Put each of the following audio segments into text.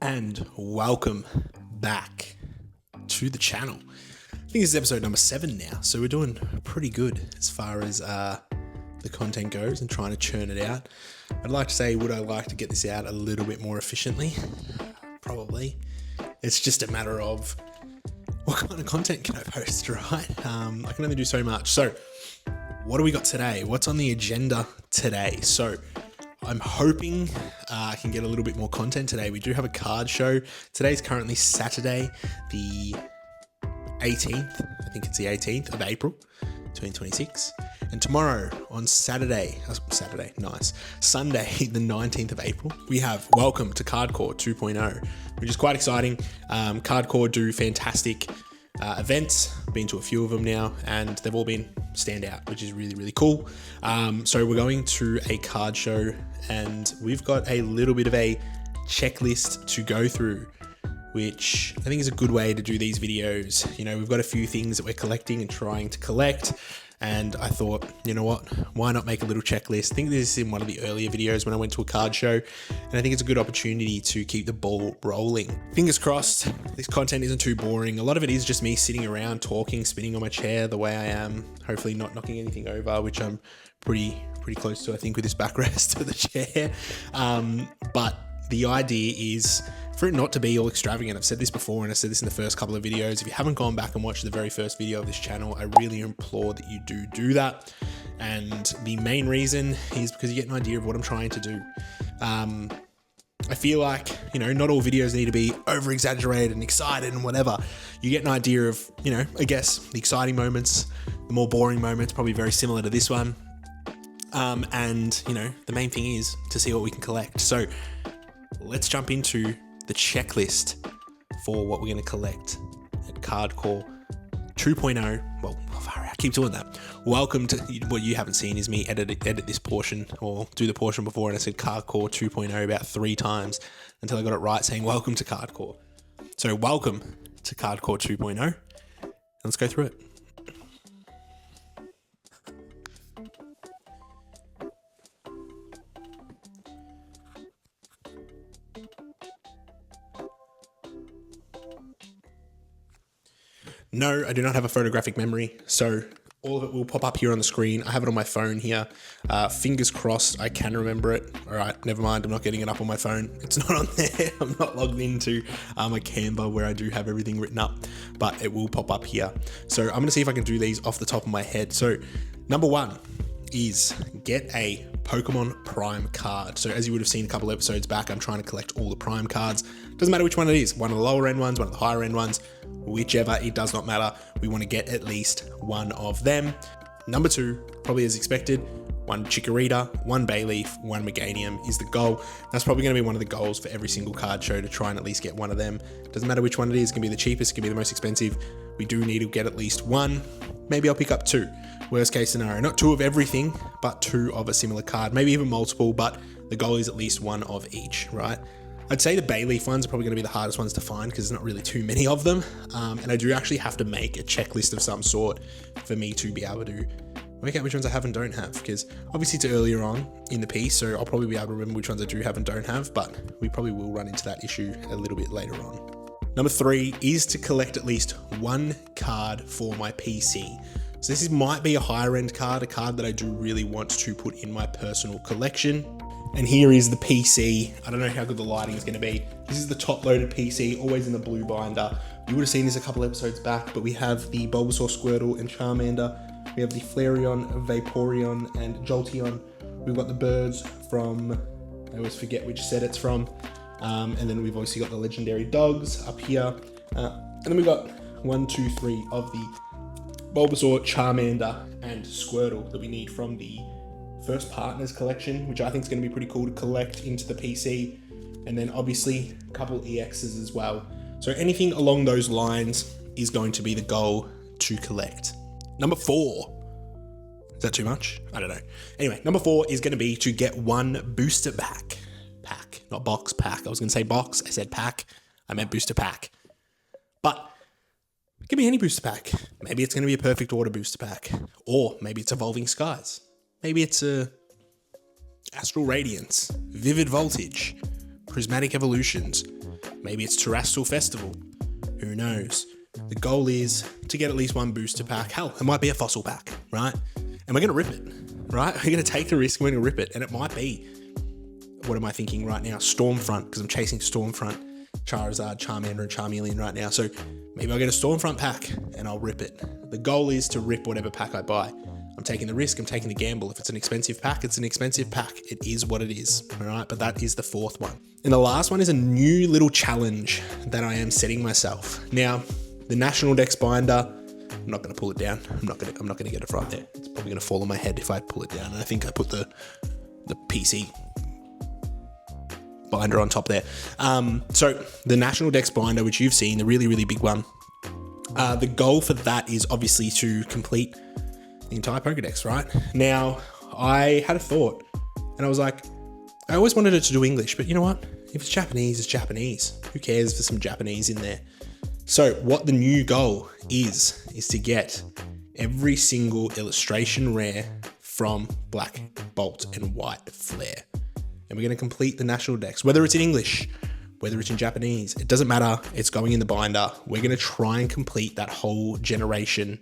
And welcome back to the channel. I think this is episode number 7 now, so we're doing pretty good as far as the content goes and trying to churn it out. I'd like to say, would I like to get this out a little bit more efficiently? Probably. It's just a matter of what kind of content can I post, right? I can only do so much. So what do we got today? What's on the agenda today? So I'm hoping I can get a little bit more content today. We do have a card show. Today's currently Saturday, the 18th. I think it's the 18th of April, 2026. And tomorrow on Sunday, the 19th of April, we have Welcome to Cardcore 2.0, which is quite exciting. Cardcore do fantastic events. Been to a few of them now, and they've all been standout, which is really, really cool. So we're going to a card show, and we've got a little bit of a checklist to go through, which I think is a good way to do these videos. You know, we've got a few things that we're collecting and trying to collect, and I thought, you know what, why not make a little checklist? I think this is in one of the earlier videos when I went to a card show, and I think it's a good opportunity to keep the ball rolling. Fingers crossed, this content isn't too boring. A lot of it is just me sitting around talking, spinning on my chair the way I am, hopefully not knocking anything over, which I'm pretty close to, I think, with this backrest of the chair. But the idea is for it not to be all extravagant. I've said this before, and I said this in the first couple of videos. If you haven't gone back and watched the very first video of this channel, I really implore that you do that. And the main reason is because you get an idea of what I'm trying to do. I feel like, you know, not all videos need to be over exaggerated and excited and whatever. You get an idea of, you know, I guess the exciting moments, the more boring moments, probably very similar to this one. And, you know, the main thing is to see what we can collect. So let's jump into the checklist for what we're going to collect at Cardcore 2.0. Well, I keep doing that. Welcome to what you haven't seen is me edit this portion, or do the portion before, and I said Cardcore 2.0 about 3 times until I got it right, saying welcome to Cardcore. So welcome to Cardcore 2.0. Let's go through it. No, I do not have a photographic memory, so all of it will pop up here on the screen. I have it on my phone here. Fingers crossed I can remember it. All right, never mind. I'm not getting it up on my phone. It's not on there. I'm not logged into a Canva where I do have everything written up, but it will pop up here. So I'm going to see if I can do these off the top of my head. So number 1 is get a Pokemon Prime card. So as you would have seen a couple episodes back, I'm trying to collect all the Prime cards. Doesn't matter which one it is, one of the lower end ones, one of the higher end ones, whichever, it does not matter. We want to get at least one of them. Number 2, probably as expected, 1 Chikorita, 1 Bayleef, 1 Meganium is the goal. That's probably going to be one of the goals for every single card show, to try and at least get one of them. Doesn't matter which one it is, it can be the cheapest, it can be the most expensive. We do need to get at least 1. Maybe I'll pick up 2. Worst case scenario, not 2 of everything, but 2 of a similar card, maybe even multiple, but the goal is at least 1 of each, right? I'd say the Bayleef ones are probably going to be the hardest ones to find because there's not really too many of them. And I do actually have to make a checklist of some sort for me to be able to work out which ones I have and don't have, because obviously it's earlier on in the piece, so I'll probably be able to remember which ones I do have and don't have, but we probably will run into that issue a little bit later on. Number 3 is to collect at least 1 card for my PC. So this might be a higher end card, a card that I do really want to put in my personal collection. And here is the PC. I don't know how good the lighting is going to be. This is the top loaded PC, always in the blue binder. You would have seen this a couple episodes back, but we have the Bulbasaur, Squirtle, and Charmander. We have the Flareon, Vaporeon, and Jolteon. We've got the birds from, I always forget which set it's from. And then we've obviously got the legendary dogs up here. And then we've got 1, 2, 3 of the Bulbasaur, Charmander, and Squirtle that we need from the First Partners collection, which I think is going to be pretty cool to collect into the PC. And then obviously a couple EXs as well. So anything along those lines is going to be the goal to collect. Number 4. Is that too much? I don't know. Anyway, number 4 is going to be to get 1 booster pack. Pack, not box, pack. I was going to say box. I said pack. I meant booster pack. But it could be any booster pack. Maybe it's going to be a perfect order booster pack. Or maybe it's Evolving Skies. Maybe it's a Astral Radiance, Vivid Voltage, Prismatic Evolutions. Maybe it's Terrestrial Festival. Who knows? The goal is to get at least one booster pack. Hell, it might be a fossil pack, right? And we're going to rip it, right? We're going to take the risk, we're going to rip it. And it might be, what am I thinking right now? Stormfront, because I'm chasing Stormfront, Charizard, Charmander, and Charmeleon right now. So maybe I'll get a Stormfront pack and I'll rip it. The goal is to rip whatever pack I buy. I'm taking the risk, I'm taking the gamble. If it's an expensive pack, it's an expensive pack. It is what it is, all right? But that is the fourth one. And the last one is a new little challenge that I am setting myself. Now, the National Dex binder, I'm not gonna pull it down. I'm not gonna get it right there. It's probably gonna fall on my head if I pull it down. And I think I put the PC binder on top there. So the National Dex binder, which you've seen, the really, really big one, the goal for that is obviously to complete the entire Pokedex, right? Now, I had a thought, and I was like, I always wanted it to do English, but you know what? If it's Japanese, it's Japanese. Who cares for some Japanese in there? So what the new goal is to get every single illustration rare from Black Bolt and White Flare. And we're going to complete the National Dex, whether it's in English, whether it's in Japanese, it doesn't matter. It's going in the binder. We're going to try and complete that whole generation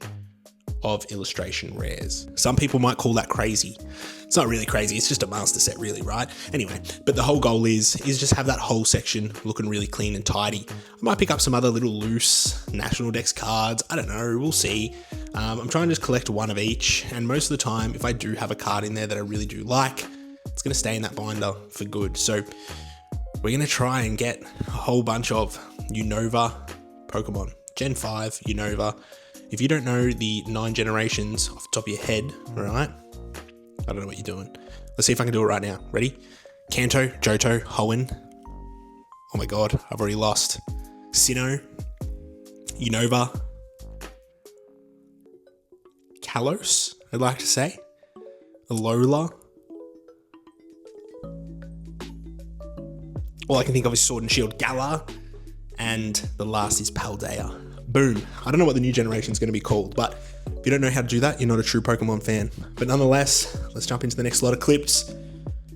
of illustration rares. Some people might call that crazy. It's not really crazy. It's just a master set really, right? Anyway, but the whole goal is just have that whole section looking really clean and tidy. I might pick up some other little loose National Dex cards. I don't know. We'll see. I'm trying to just collect one of each. And most of the time, if I do have a card in there that I really do like, it's going to stay in that binder for good. So we're going to try and get a whole bunch of Unova Pokemon. Gen 5 Unova. If you don't know the 9 generations off the top of your head, all right? I don't know what you're doing. Let's see if I can do it right now. Ready? Kanto, Johto, Hoenn. Oh my God, I've already lost. Sinnoh, Unova, Kalos, I'd like to say. Alola. All I can think of is Sword and Shield, Galar. And the last is Paldea. Boom. I don't know what the new generation is going to be called, but if you don't know how to do that, you're not a true Pokemon fan. But nonetheless, let's jump into the next lot of clips.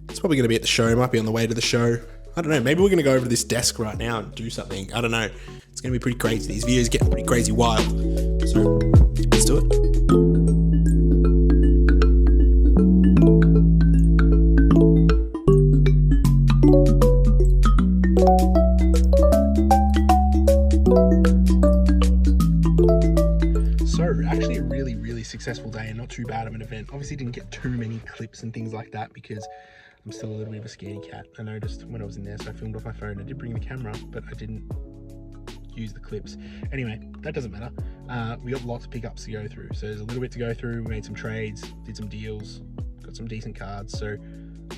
It's probably going to be at the show. It might be on the way to the show. I don't know. Maybe we're going to go over to this desk right now and do something. I don't know. It's going to be pretty crazy. These videos get pretty crazy wild. So let's do it. Actually a really successful day and not too bad of an event. Obviously didn't get too many clips and things like that because I'm still a little bit of a scaredy cat. I noticed when I was in there, so I filmed off my phone. I did bring the camera, but I didn't use the clips. Anyway, that doesn't matter. We got lots of pickups to go through. So there's a little bit to go through. We made some trades, did some deals, got some decent cards. So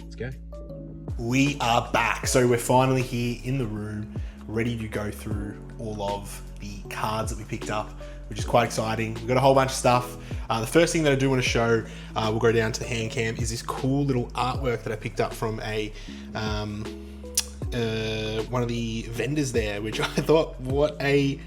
let's go. We are back. So we're finally here in the room, ready to go through all of the cards that we picked up, which is quite exciting. We've got a whole bunch of stuff. The first thing that I do want to show, we'll go down to the hand cam, is this cool little artwork that I picked up from a one of the vendors there, which I thought, what a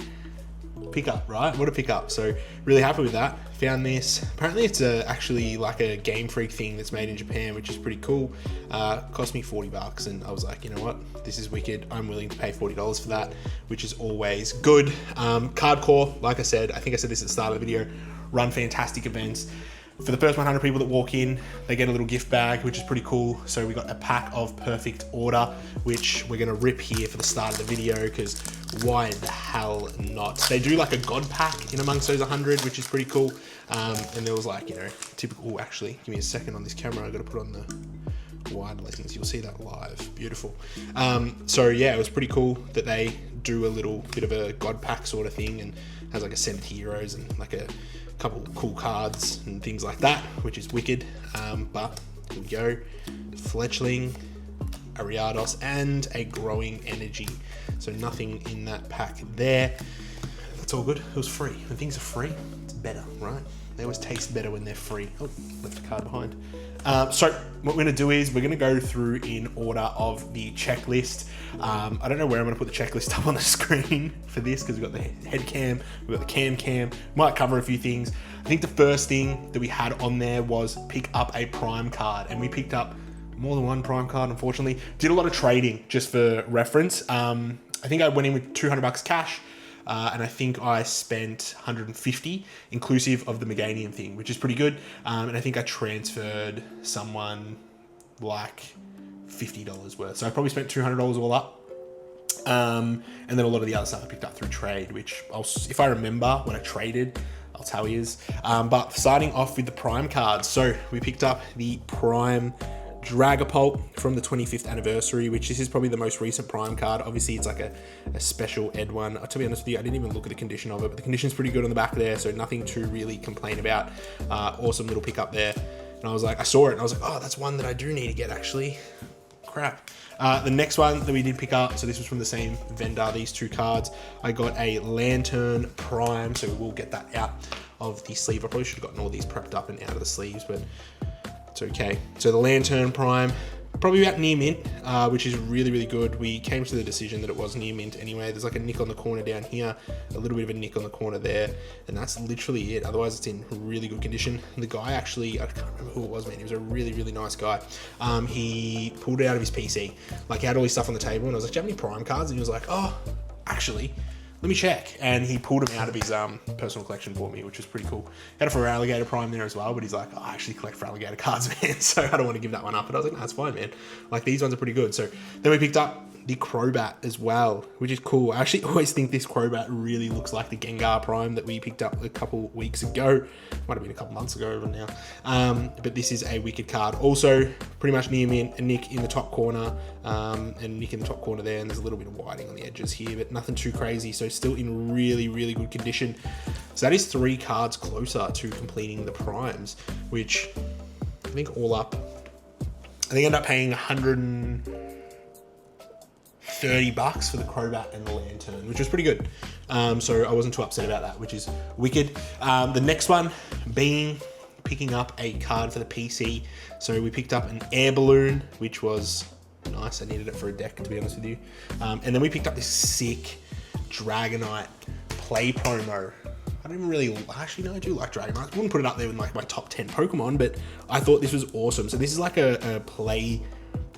pickup, right? What a pickup. So really happy with that. Found this. Apparently it's actually like a Game Freak thing that's made in Japan, which is pretty cool. Cost me $40 and I was like, you know what? This is wicked. I'm willing to pay $40 for that, which is always good. Cardcore, like I said, I think I said this at the start of the video, run fantastic events. For the first 100 people that walk in, they get a little gift bag, which is pretty cool. So we got a pack of Perfect Order, which we're gonna rip here for the start of the video, because why the hell not? They do like a God pack in amongst those 100, which is pretty cool. And there was like, you know, typical, actually, give me a second on this camera. I gotta put on the wide lens. You'll see that live, beautiful. So yeah, it was pretty cool that they do a little bit of a God pack sort of thing, and has like a Send Heroes and like a couple cool cards and things like that, which is wicked. But here we go, Fletchling, Ariados, and a Growing Energy. So nothing in that pack there. That's all good. It was free. When things are free, it's better, right? They always taste better when they're free. Oh, left the card behind. So what we're going to do is we're going to go through in order of the checklist. I don't know where I'm going to put the checklist up on the screen for this, because we've got the head cam, we've got the cam. Might cover a few things. I think the first thing that we had on there was pick up a prime card, and we picked up more than one prime card, unfortunately. Did a lot of trading, just for reference. I think I went in with 200 bucks cash. And I think I spent 150 inclusive of the Meganium thing, which is pretty good. And I think I transferred someone like $50 worth. So I probably spent $200 all up. And then a lot of the other stuff I picked up through trade, which if I remember when I traded, I'll tell you. But starting off with the Prime cards. So we picked up the Prime Dragapult from the 25th anniversary, which this is probably the most recent Prime card. Obviously, it's like a special ed one. To be honest with you, I didn't even look at the condition of it, but the condition's pretty good on the back there, so nothing to really complain about. Awesome little pickup there. And I was like, I saw it, and I was like, oh, that's one that I do need to get, actually. Crap. The next one that we did pick up, so this was from the same vendor, these two cards. I got a Lantern Prime, so we'll get that out of the sleeve. I probably should have gotten all these prepped up and out of the sleeves, but it's okay. So the Lantern Prime, probably about near mint, which is really, really good. We came to the decision that it was near mint anyway. There's like a nick on the corner down here, a little bit of a nick on the corner there, and that's literally it. Otherwise, it's in really good condition. And the guy actually, I can't remember who it was, man. He was a really, really nice guy. He pulled it out of his PC. Like, he had all his stuff on the table, and I was like, do you have any Prime cards? And he was like, oh, actually, let me check. And he pulled them out of his personal collection for me, which was pretty cool. Had a Feraligatr Prime there as well, but he's like, oh, I actually collect Feraligatr cards, man, so I don't want to give that one up. But I was like, no, that's fine, man. Like, these ones are pretty good. So then we picked up the Crobat as well, which is cool. I actually always think this Crobat really looks like the Gengar Prime that we picked up a couple weeks ago. Might have been a couple months ago even now. But this is a wicked card. Also, pretty much near mint, a nick in the top corner, and nick in the top corner there, and there's a little bit of whiting on the edges here, but nothing too crazy. So still in really, really good condition. So that is 3 cards closer to completing the Primes, which I think all up, I think I ended up paying 130 bucks for the Crobat and the Lantern, which was pretty good. So I wasn't too upset about that, which is wicked. The next one being picking up a card for the PC. So we picked up an Air Balloon, which was nice. I needed it for a deck, to be honest with you. And then we picked up this sick Dragonite Play promo. I don't even really, actually no, I do like Dragonite. I wouldn't put it up there with like my top 10 Pokemon, but I thought this was awesome. So this is like a play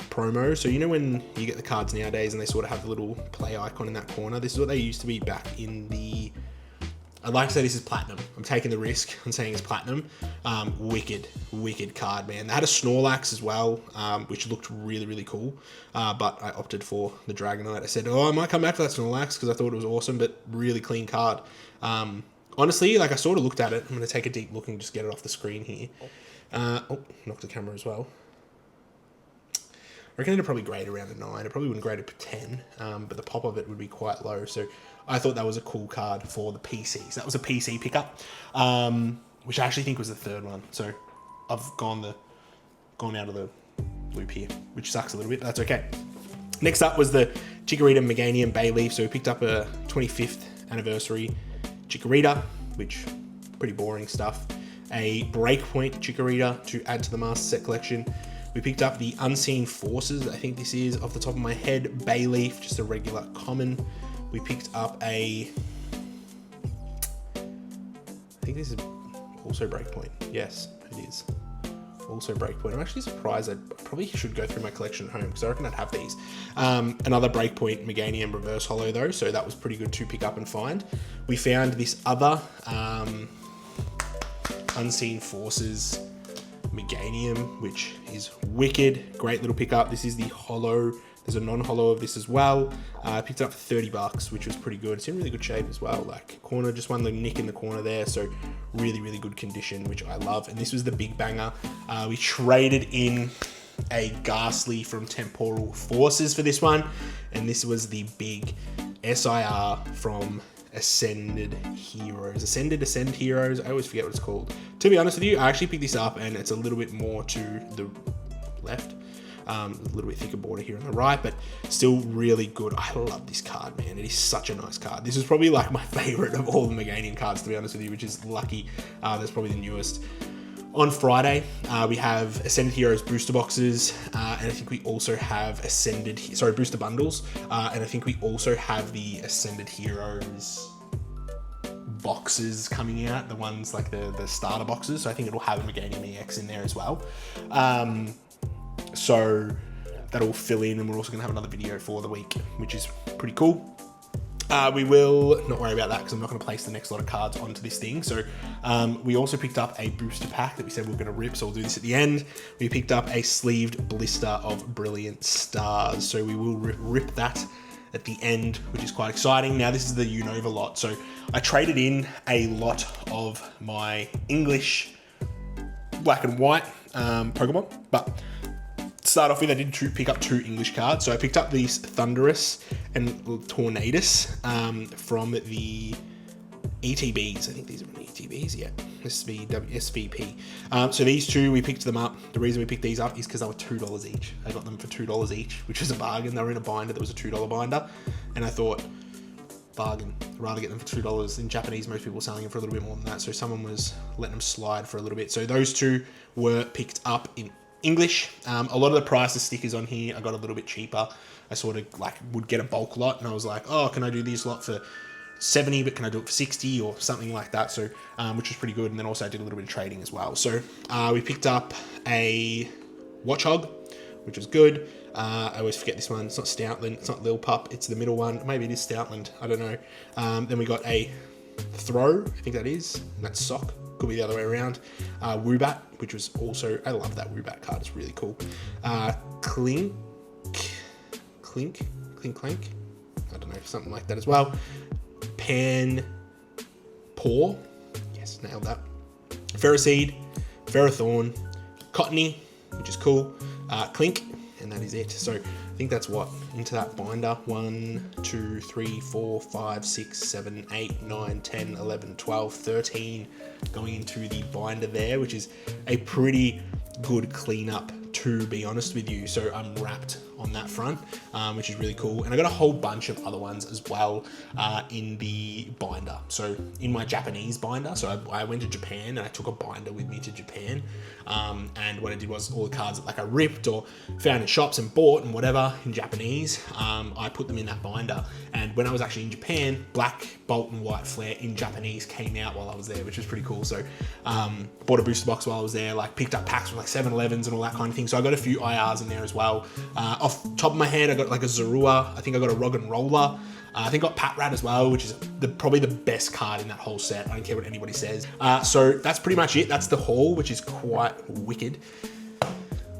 promo. So you know when you get the cards nowadays and they sort of have the little play icon in that corner? This is what they used to be back in the, I'd like to say this is Platinum. I'm taking the risk on saying it's Platinum. Wicked card, man. They had a Snorlax as well, which looked really, really cool. But I opted for the Dragonite. I said, oh, I might come back for that Snorlax because I thought it was awesome, but really clean card. Honestly, like I sort of looked at it. I'm going to take a deep look and just get it off the screen here. Oh, knocked the camera as well. I reckon it'd probably grade around a 9. It probably wouldn't grade a 10, but the pop of it would be quite low. So I thought that was a cool card for the PC. So that was a PC pickup, which I actually think was the third one. So I've gone out of the loop here, which sucks a little bit, but that's okay. Next up was the Chikorita Meganium Bayleef. So we picked up a 25th anniversary Chikorita, which pretty boring stuff. A Breakpoint Chikorita to add to the Master Set collection. We picked up the Unseen Forces. I think this is, off the top of my head, Bayleef, just a regular common. We picked up I think this is also Breakpoint. Yes, it is. Also Breakpoint. I'm actually surprised. I probably should go through my collection at home because I reckon I'd have these. Another Breakpoint Meganium Reverse Holo though, so that was pretty good to pick up and find. We found this other Unseen Forces Meganium, which is wicked. Great little pickup. This is the holo. There's a non-holo of this as well. I picked it up for 30 bucks, which was pretty good. It's in really good shape as well. Like corner, just one little nick in the corner there. So really, really good condition, which I love. And this was the big banger. We traded in a Ghastly from Temporal Forces for this one. And this was the big SIR from Ascended Heroes. Ascend Heroes. I always forget what it's called. To be honest with you, I actually picked this up and it's a little bit more to the left. A little bit thicker border here on the right, but still really good. I love this card, man. It is such a nice card. This is probably like my favorite of all the Meganium cards, to be honest with you, which is lucky. That's probably the newest. On Friday, we have Ascended Heroes booster boxes, and I think we also have booster bundles, and I think we also have the Ascended Heroes boxes coming out, the ones like the starter boxes. So I think it'll have a Meganium EX in there as well. So that'll fill in, and we're also going to have another video for the week, which is pretty cool. We will not worry about that because I'm not going to place the next lot of cards onto this thing. So we also picked up a booster pack that we said we were going to rip, so we'll do this at the end. We picked up a sleeved blister of Brilliant Stars, so we will rip that at the end, which is quite exciting. Now this is the Unova lot, so I traded in a lot of my English black and white Pokemon, but to start off with, I did pick up 2 English cards. So I picked up these Thundurus and Tornadus from the ETBs. I think these are from the ETBs, yeah. SVP. So these 2, we picked them up. The reason we picked these up is because they were $2 each. I got them for $2 each, which was a bargain. They were in a binder that was a $2 binder. And I thought, bargain. I'd rather get them for $2. In Japanese, most people were selling them for a little bit more than that. So someone was letting them slide for a little bit. So those 2 were picked up in English. A lot of the price of stickers on here I got a little bit cheaper. I sort of like would get a bulk lot, and I was like, oh, can I do this lot for 70, but can I do it for 60 or something like that? So which was pretty good. And then also I did a little bit of trading as well. So we picked up a Watchog, which was good. I always forget this one. It's not Stoutland, it's not Lil Pup, it's the middle one. Maybe it is Stoutland, I don't know. Then we got a Throw, I think that is, and that's Sock. Could be the other way around. Woobat, which was also, I love that Woobat card, it's really cool. Clink, I don't know, something like that as well. Pan Paw, yes, nailed that. Ferroseed, Ferrothorn, Cottony, which is cool. Clink, and that is it. So I think that's what into that binder. 1, 2, 3, 4, 5, 6, 7, 8, 9, 10, 11, 12, 13 going into the binder there, which is a pretty good cleanup, to be honest with you. So I'm wrapped on that front, which is really cool. And I got a whole bunch of other ones as well in the binder. So in my Japanese binder, so I went to Japan and I took a binder with me to Japan. And what I did was all the cards that like I ripped or found in shops and bought and whatever in Japanese, I put them in that binder. And when I was actually in Japan, Black Bolt and White Flare in Japanese came out while I was there, which was pretty cool. So bought a booster box while I was there, like picked up packs with like 7-Elevens and all that kind of thing. So I got a few IRs in there as well. Off top of my head, I got like a Zorua. I think I got a Rog and Roller. I think I got Pat Rat as well, which is probably the best card in that whole set. I don't care what anybody says. So that's pretty much it. That's the haul, which is quite wicked.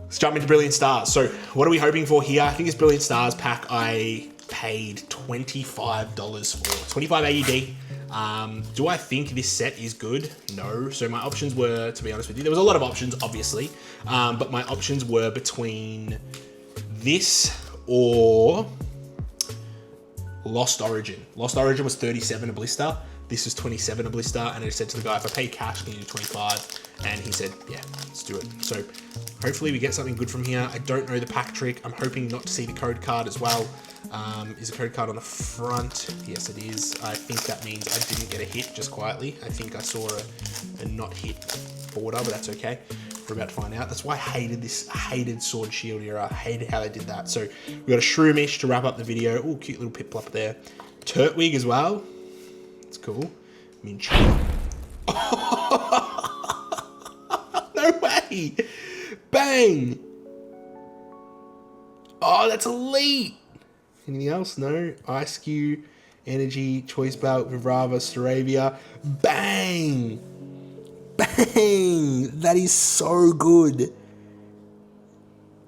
Let's jump into Brilliant Stars. So what are we hoping for here? I think this Brilliant Stars pack I paid $25 for. 25 AUD. Do I think this set is good? No. So my options were, to be honest with you, there was a lot of options, obviously. But my options were between this or Lost Origin. Lost Origin was 37 a blister. This was 27 a blister. And I said to the guy, if I pay cash, can you do 25? And he said, yeah, let's do it. So hopefully we get something good from here. I don't know the pack trick. I'm hoping not to see the code card as well. Is a code card on the front? Yes, it is. I think that means I didn't get a hit, just quietly. I think I saw a not hit border, but that's okay. We're about to find out. That's why I hated this. I hated Sword Shield era. I hated how they did that. So we got a Shroomish to wrap up the video. Oh, cute little Piplup there. Turtwig as well. That's cool. Minchie. No way. Bang. Oh, that's elite. Anything else? No. Ice Cube, Energy, Choice Belt, Vibrava, Staravia. Bang. Bang! That is so good.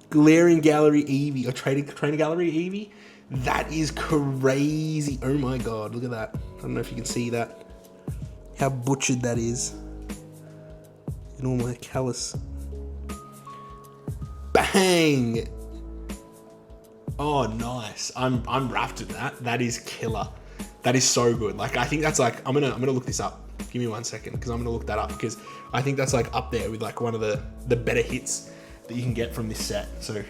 Glaring Gallery Eevee, or Trainer Gallery Eevee. That is crazy. Oh my god, look at that. I don't know if you can see that. How butchered that is. In all my callus. Bang! Oh, nice. I'm wrapped in that. That is killer. That is so good. Like, I think that's like, I'm gonna look this up. Give me 1 second, because I'm gonna look that up, because I think that's like up there with like one of the better hits that you can get from this set. So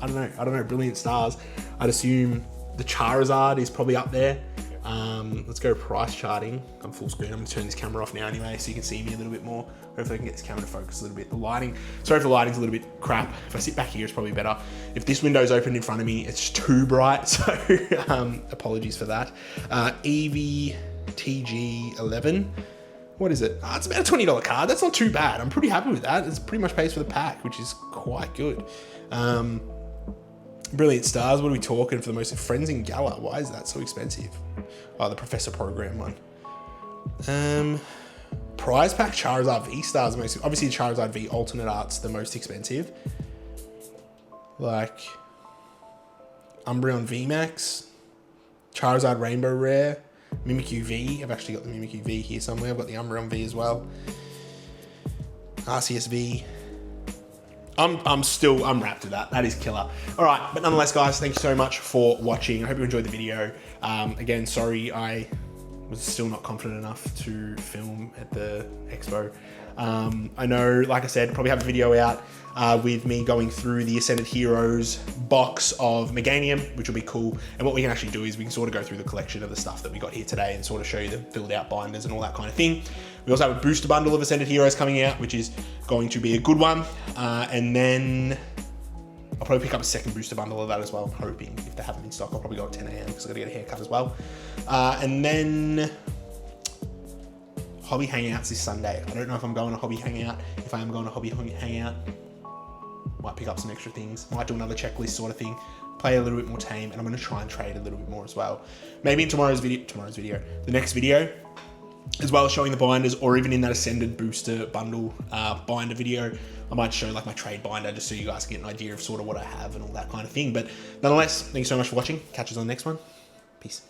I don't know, Brilliant Stars. I'd assume the Charizard is probably up there. Let's go price charting. I'm full screen. I'm gonna turn this camera off now anyway, so you can see me a little bit more. Hopefully I can get this camera to focus a little bit. The lighting, sorry if the lighting's a little bit crap. If I sit back here, it's probably better. If this window's open in front of me, it's too bright, so apologies for that. Eevee TG11. What is it? It's about a $20 card. That's not too bad. I'm pretty happy with that. It's pretty much pays for the pack, which is quite good. Brilliant Stars, what are we talking for the most? Friends in Gala, why is that so expensive? Oh, the Professor Program one. Prize Pack Charizard V-Stars, most, obviously Charizard V alternate art's the most expensive. Like, Umbreon VMAX, Charizard Rainbow Rare, Mimikyu V. I've actually got the Mimikyu V here somewhere. I've got the Umbreon V as well. Arceus V. I'm wrapped with that. That is killer. All right, but nonetheless, guys, thank you so much for watching. I hope you enjoyed the video. Again, sorry I was still not confident enough to film at the expo. I know, like I said, probably have a video out with me going through the Ascended Heroes box of Meganium, which will be cool. And what we can actually do is we can sort of go through the collection of the stuff that we got here today and sort of show you the build out binders and all that kind of thing. We also have a booster bundle of Ascended Heroes coming out, which is going to be a good one. And then I'll probably pick up a second booster bundle of that as well. I'm hoping if they have them in stock, I'll probably go at 10 AM because I've got to get a haircut as well. And then Hobby Hangouts this Sunday. I don't know if I'm going to Hobby Hangout. If I am going to Hobby Hangout, might pick up some extra things. Might do another checklist sort of thing. Play a little bit more tame, and I'm going to try and trade a little bit more as well. Maybe in tomorrow's video, the next video, as well as showing the binders, or even in that Ascended booster bundle binder video, I might show like my trade binder just so you guys get an idea of sort of what I have and all that kind of thing. But nonetheless, thank you so much for watching. Catch us on the next one. Peace.